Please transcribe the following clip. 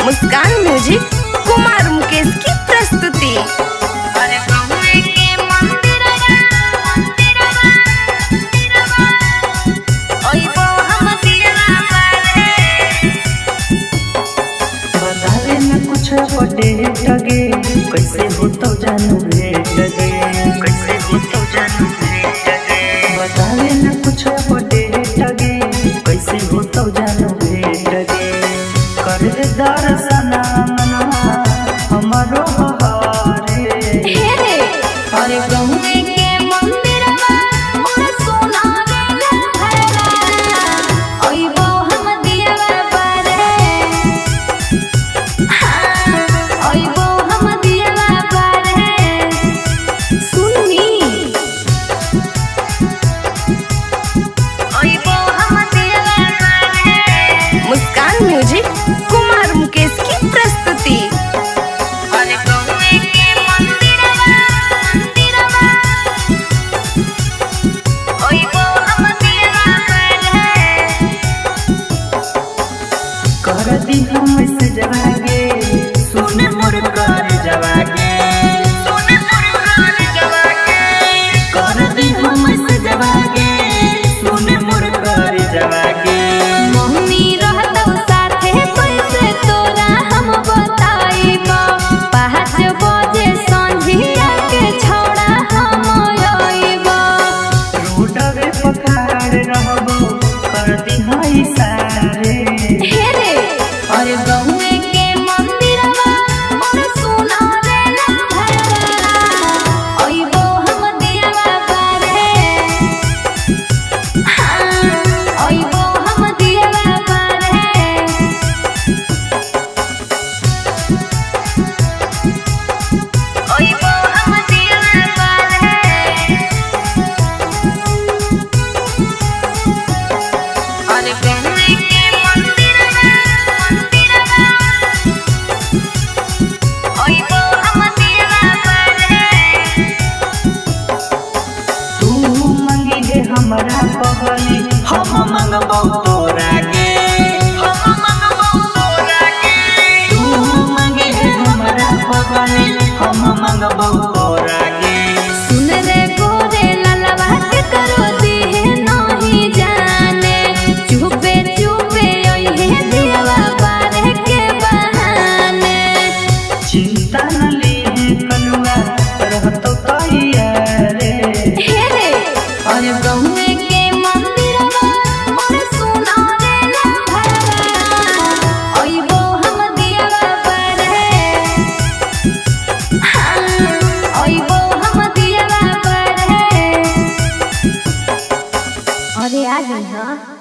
मुस्कान music Kumar Mukesh की प्रस्तुति। बतावे न कुछ बटे टगे कैसे हो तो जानू भेट गे, कैसे हो तो जानू भेट गे। बतावे न कुछ बटे टगे कैसे हो तो जानू भेट गे। कर दर्शन मनवा हमरो बहारे अरे गहुए के मंदिरवा मोर सोना रे भरला ओइबो हम दियवा बारे। हाँ ओइबो हम दियवा बारे सुननी ओइबो हम दियवा बारे। मुस्कान म्यूजिक कुमार मुकेश की प्रस्तुति। कर दी हम से जवागे सुन मोर कर जवागे, सुन मोर कर जवागे। कर दी हम से जवागे सुन मोर कर जवागे। मोहनी रहतौ साथे कैसे तोरा हम बताइबो। 5 बजे संझिया के छौड़ा हम आइबो। रोडवे पखाड़ रहबो कर दी हई सारे। अरे गहुए के मंदिरवा मोर सोना रे भरला ओइबो हम दियवा बारे। हाँ ओइबो हम दियवा बारे। ओइबो हम दियवा बारे। अरे गहुए के मंदिरवा ओइबो हम दियवा बारे। तू मंगी है हमरा पगली हम मंगबौ तोरा गे, हम मंगबौ तोरा गे। तू मंगी है हमरा पगली हम मंगबौ तोरा गे। सुन रे गोरे ललवा के करो दिहे नहीं जाने। चुपे चुपे ओइहे दियवा बारे के बहाने। चिंता न लीहे कलुआ रहतो तैयारे। अरे गहुए के मंदिरवा मोर सोना रे भरला ओइबो हम दियवा बारे। हाँ ओइबो हम दियवा बारे। अरे आ गई हाँ।